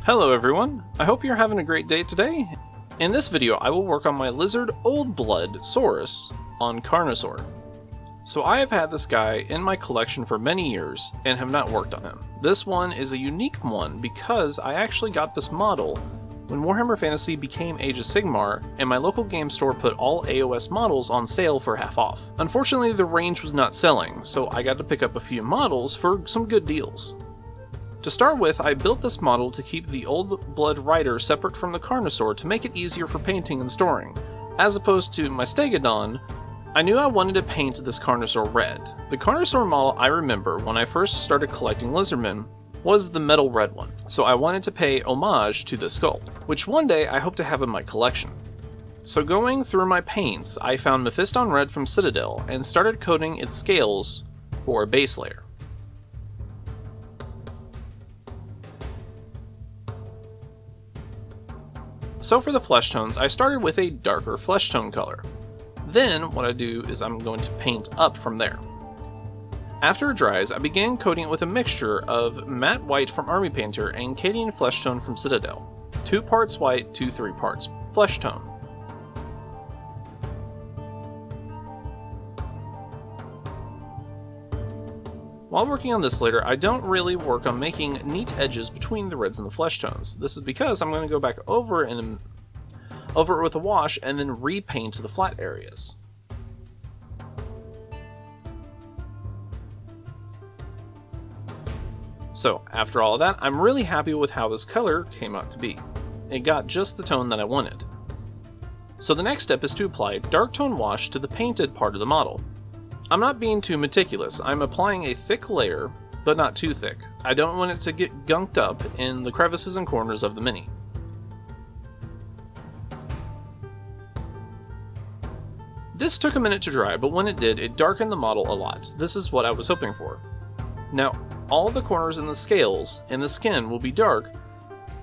Hello everyone, I hope you're having a great day today. In this video I will work on my lizard Old Blood Saurus on Carnosaur. So I have had this guy in my collection for many years and have not worked on him. This one is a unique one because I actually got this model when Warhammer Fantasy became Age of Sigmar and my local game store put all AOS models on sale for half off. Unfortunately the range was not selling, so I got to pick up a few models for some good deals. To start with, I built this model to keep the Old Blood Rider separate from the Carnosaur to make it easier for painting and storing. As opposed to my Stegodon, I knew I wanted to paint this Carnosaur red. The Carnosaur model I remember when I first started collecting Lizardmen was the metal red one, so I wanted to pay homage to the sculpt, which one day I hope to have in my collection. So going through my paints, I found Mephiston Red from Citadel and started coating its scales for a base layer. So for the flesh tones, I started with a darker flesh tone color. Then what I do is I'm going to paint up from there. After it dries, I began coating it with a mixture of matte white from Army Painter and Cadian flesh tone from Citadel. 2 parts white to 3 parts flesh tone. While working on this later, I don't really work on making neat edges between the reds and the flesh tones. This is because I'm going to go back over it with a wash and then repaint the flat areas. So after all of that, I'm really happy with how this color came out to be. It got just the tone that I wanted. So the next step is to apply dark tone wash to the painted part of the model. I'm not being too meticulous, I'm applying a thick layer, but not too thick. I don't want it to get gunked up in the crevices and corners of the mini. This took a minute to dry, but when it did, it darkened the model a lot. This is what I was hoping for. Now, all the corners and the scales and the skin will be dark,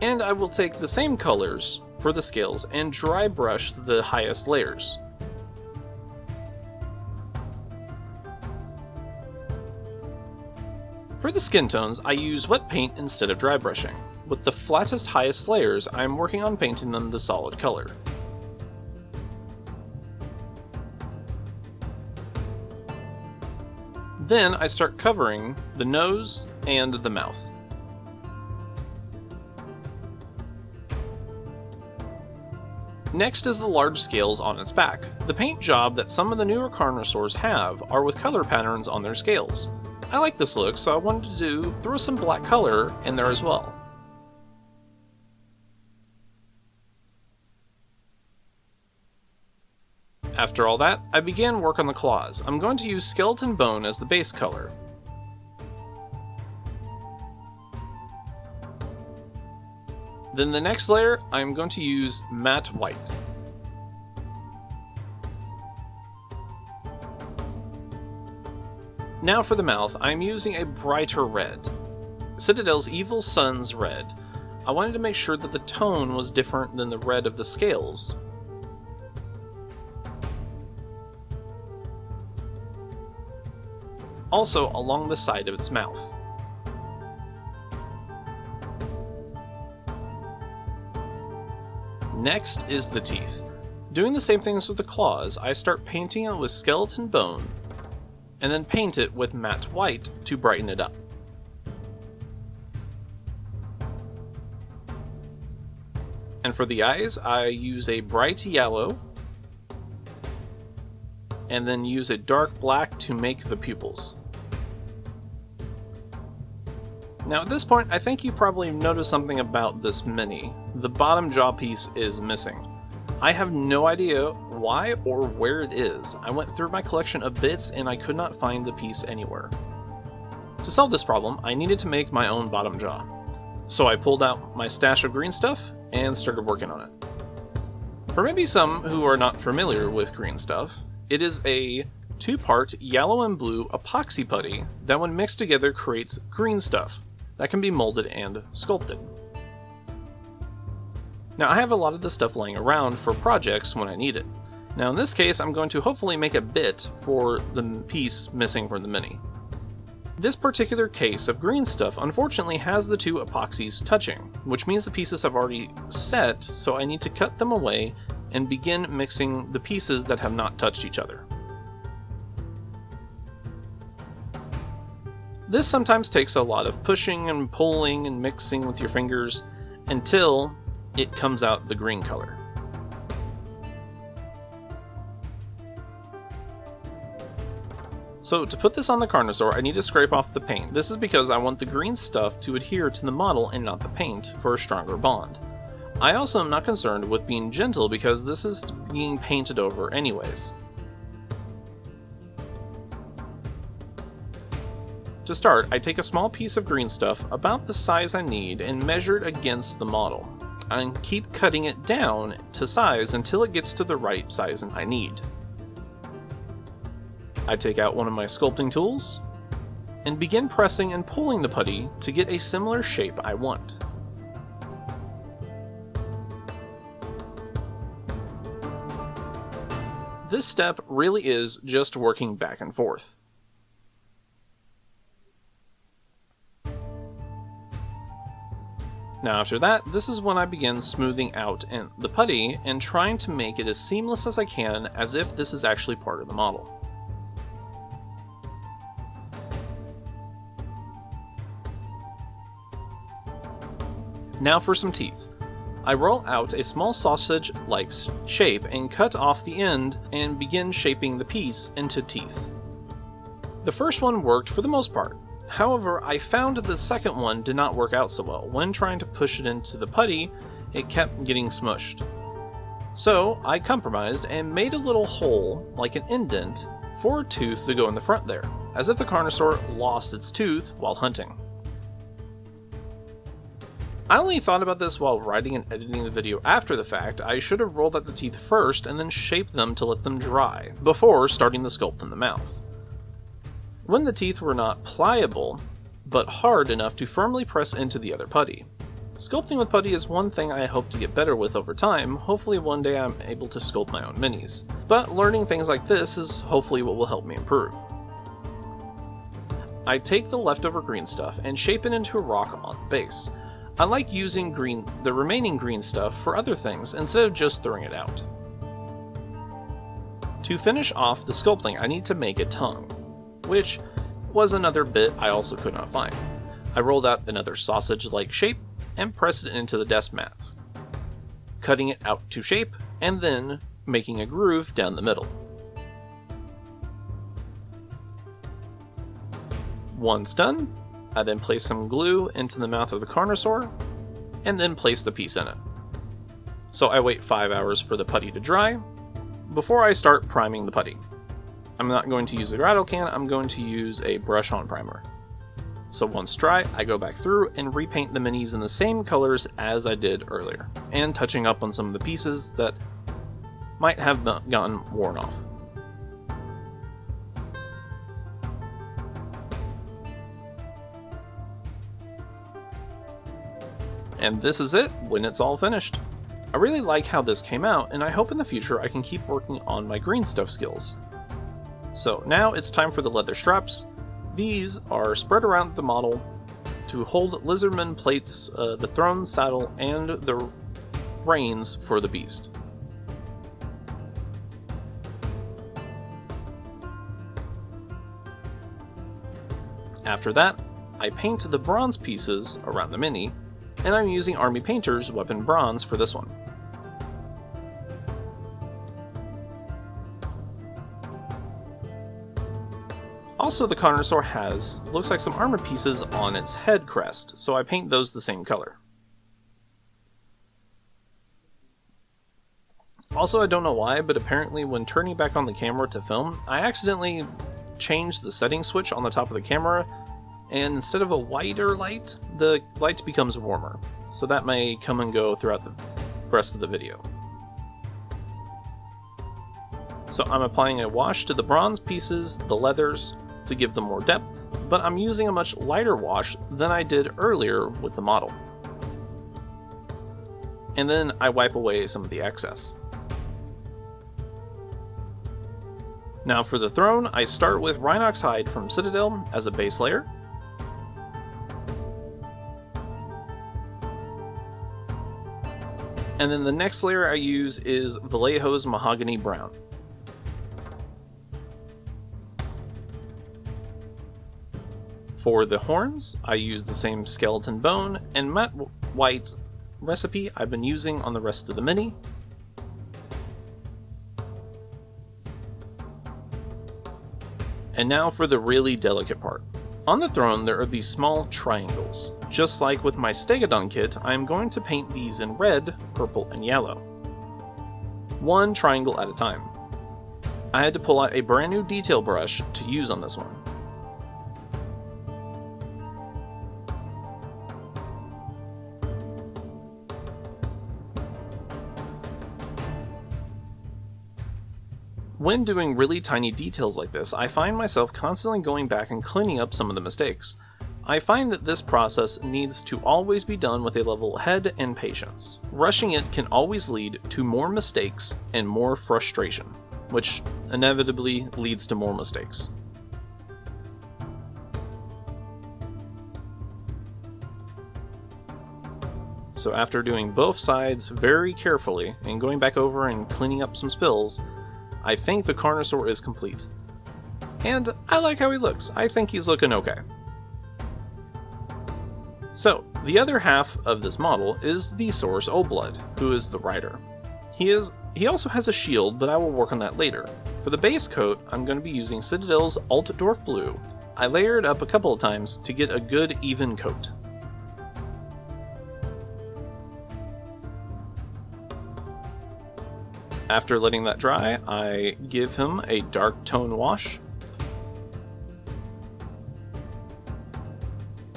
and I will take the same colors for the scales and dry brush the highest layers. For the skin tones, I use wet paint instead of dry brushing. With the flattest, highest layers, I am working on painting them the solid color. Then I start covering the nose and the mouth. Next is the large scales on its back. The paint job that some of the newer Carnosaurs have are with color patterns on their scales. I like this look, so I wanted to throw some black color in there as well. After all that, I began work on the claws. I'm going to use skeleton bone as the base color. Then the next layer, I'm going to use matte white. Now for the mouth, I'm using a brighter red. Citadel's Evil Sun's red. I wanted to make sure that the tone was different than the red of the scales. Also along the side of its mouth. Next is the teeth. Doing the same things with the claws, I start painting it with skeleton bone, and then paint it with matte white to brighten it up. And for the eyes, I use a bright yellow, and then use a dark black to make the pupils. Now at this point, I think you probably noticed something about this mini. The bottom jaw piece is missing. I have no idea why or where it is. I went through my collection of bits and I could not find the piece anywhere. To solve this problem, I needed to make my own bottom jaw. So I pulled out my stash of green stuff and started working on it. For maybe some who are not familiar with green stuff, it is a 2-part yellow and blue epoxy putty that when mixed together creates green stuff that can be molded and sculpted. Now I have a lot of this stuff laying around for projects when I need it. Now in this case I'm going to hopefully make a bit for the piece missing from the mini. This particular case of green stuff unfortunately has the two epoxies touching, which means the pieces have already set, so I need to cut them away and begin mixing the pieces that have not touched each other. This sometimes takes a lot of pushing and pulling and mixing with your fingers until it comes out the green color. So to put this on the Carnosaur, I need to scrape off the paint. This is because I want the green stuff to adhere to the model and not the paint for a stronger bond. I also am not concerned with being gentle because this is being painted over anyways. To start, I take a small piece of green stuff about the size I need and measure it against the model, and keep cutting it down to size until it gets to the right size I need. I take out one of my sculpting tools and begin pressing and pulling the putty to get a similar shape I want. This step really is just working back and forth. Now after that, this is when I begin smoothing out the putty and trying to make it as seamless as I can, as if this is actually part of the model. Now for some teeth. I roll out a small sausage-like shape and cut off the end and begin shaping the piece into teeth. The first one worked for the most part. However, I found the second one did not work out so well. When trying to push it into the putty, it kept getting smushed. So I compromised and made a little hole, like an indent, for a tooth to go in the front there, as if the Carnosaur lost its tooth while hunting. I only thought about this while writing and editing the video after the fact. I should have rolled out the teeth first and then shaped them to let them dry, before starting the sculpt in the mouth. When the teeth were not pliable, but hard enough to firmly press into the other putty. Sculpting with putty is one thing I hope to get better with over time. Hopefully one day I'm able to sculpt my own minis. But learning things like this is hopefully what will help me improve. I take the leftover green stuff and shape it into a rock on the base. I like using the remaining green stuff for other things instead of just throwing it out. To finish off the sculpting, I need to make a tongue, which was another bit I also could not find. I rolled out another sausage-like shape and pressed it into the desk mask, cutting it out to shape and then making a groove down the middle. Once done, I then place some glue into the mouth of the Carnosaur, and then place the piece in it. So I wait 5 hours for the putty to dry, before I start priming the putty. I'm not going to use a rattle can, I'm going to use a brush-on primer. So once dry, I go back through and repaint the minis in the same colors as I did earlier, and touching up on some of the pieces that might have gotten worn off. And this is it when it's all finished. I really like how this came out, and I hope in the future I can keep working on my green stuff skills. So now it's time for the leather straps. These are spread around the model to hold lizardman plates, the throne, saddle, and the reins for the beast. After that, I paint the bronze pieces around the mini, and I'm using Army Painter's Weapon Bronze for this one. Also, the Carnosaur looks like some armor pieces on its head crest, so I paint those the same color. Also, I don't know why, but apparently when turning back on the camera to film, I accidentally changed the setting switch on the top of the camera, and instead of a whiter light, the light becomes warmer. So that may come and go throughout the rest of the video. So I'm applying a wash to the bronze pieces, the leathers, to give them more depth, but I'm using a much lighter wash than I did earlier with the model. And then I wipe away some of the excess. Now for the throne, I start with Rhinox hide from Citadel as a base layer. And then the next layer I use is Vallejo's Mahogany Brown. For the horns, I use the same skeleton bone and matte white recipe I've been using on the rest of the mini. And now for the really delicate part. On the throne there are these small triangles. Just like with my Stegodon kit, I am going to paint these in red, purple, and yellow. One triangle at a time. I had to pull out a brand new detail brush to use on this one. When doing really tiny details like this, I find myself constantly going back and cleaning up some of the mistakes. I find that this process needs to always be done with a level head and patience. Rushing it can always lead to more mistakes and more frustration, which inevitably leads to more mistakes. So after doing both sides very carefully and going back over and cleaning up some spills, I think the Carnosaur is complete. And I like how he looks. I think he's looking okay. So, the other half of this model is the Saurus Old Blood, who is the rider. He also has a shield, but I will work on that later. For the base coat, I'm going to be using Citadel's Altdorf Blue. I layered up a couple of times to get a good even coat. After letting that dry, I give him a dark tone wash.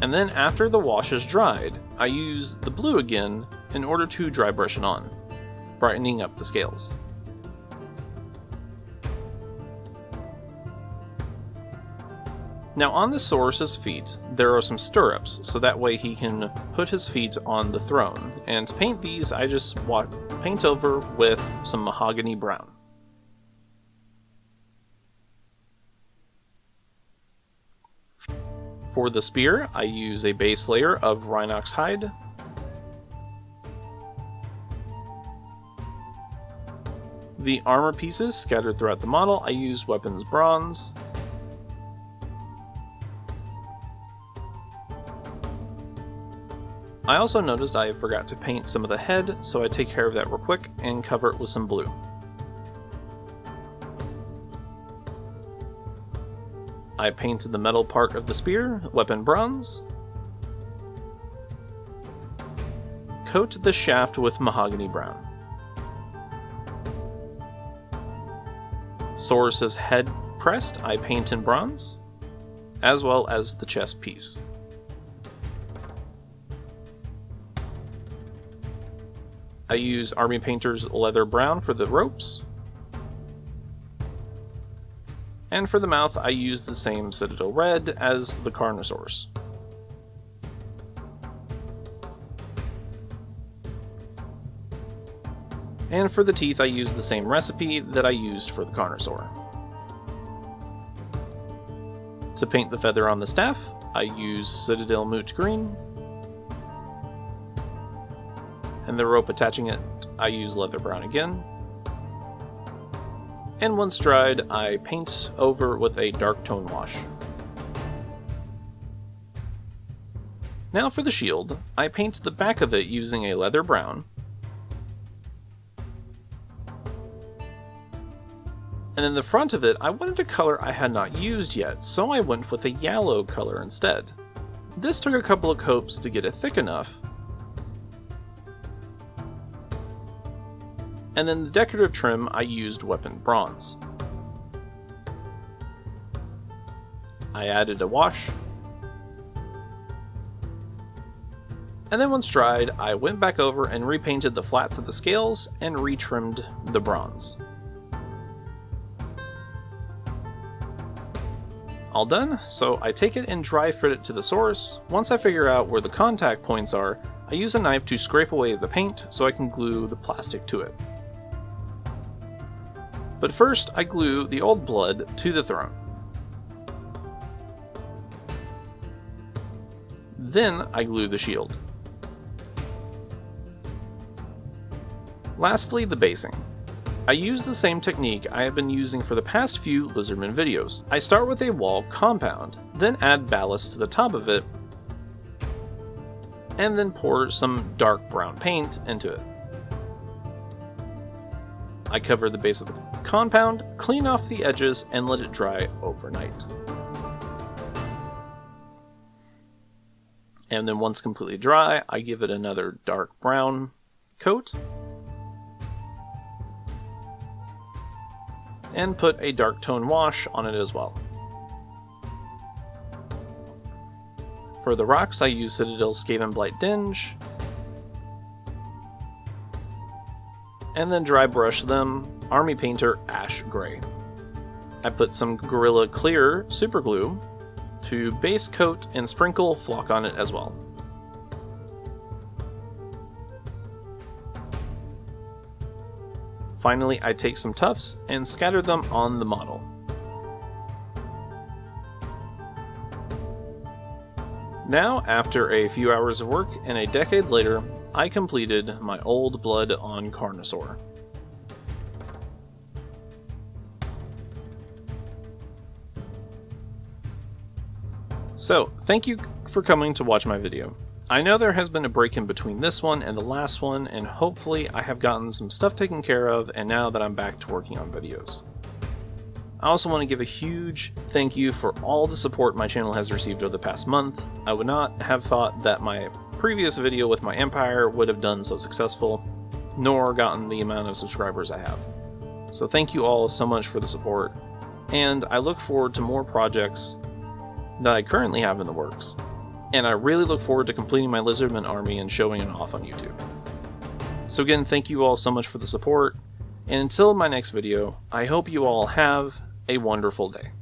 And then after the wash is dried, I use the blue again in order to dry brush it on, brightening up the scales. Now on the Saurus's feet, there are some stirrups, so that way he can put his feet on the throne. And to paint these, I just paint over with some mahogany brown. For the spear, I use a base layer of Rhinox hide. The armor pieces scattered throughout the model, I use weapons bronze. I also noticed I forgot to paint some of the head, so I take care of that real quick and cover it with some blue. I painted the metal part of the spear, weapon bronze. Coat the shaft with mahogany brown. Saurus's head crest I paint in bronze, as well as the chest piece. I use Army Painter's leather brown for the ropes. And for the mouth, I use the same Citadel red as the Carnosaurs. And for the teeth, I use the same recipe that I used for the Carnosaur. To paint the feather on the staff, I use Citadel Moot Green. And the rope attaching it, I use leather brown again. And once dried, I paint over with a dark tone wash. Now for the shield, I paint the back of it using a leather brown. And in the front of it, I wanted a color I had not used yet, so I went with a yellow color instead. This took a couple of coats to get it thick enough. And then the decorative trim, I used weapon bronze. I added a wash. And then once dried, I went back over and repainted the flats of the scales and retrimmed the bronze. All done, so I take it and dry fit it to the Saurus. Once I figure out where the contact points are, I use a knife to scrape away the paint so I can glue the plastic to it. But first, I glue the old blood to the throne. Then I glue the shield. Lastly, the basing. I use the same technique I have been using for the past few Lizardman videos. I start with a wall compound, then add ballast to the top of it, and then pour some dark brown paint into it. I cover the base of the compound, clean off the edges, and let it dry overnight. And then once completely dry, I give it another dark brown coat, and put a dark tone wash on it as well. For the rocks, I use Citadel Skaven Blight Dinge, and then dry brush them Army Painter Ash Gray. I put some Gorilla Clear super glue to base coat and sprinkle flock on it as well. Finally, I take some tufts and scatter them on the model. Now, after a few hours of work and a decade later, I completed my old blood on Carnosaur. So, thank you for coming to watch my video. I know there has been a break in between this one and the last one, and hopefully I have gotten some stuff taken care of, and now that I'm back to working on videos. I also want to give a huge thank you for all the support my channel has received over the past month. I would not have thought that my previous video with my Empire would have done so successful, nor gotten the amount of subscribers I have. So thank you all so much for the support, and I look forward to more projects that I currently have in the works. And I really look forward to completing my Lizardman army and showing it off on YouTube. So again, thank you all so much for the support, and until my next video, I hope you all have a wonderful day.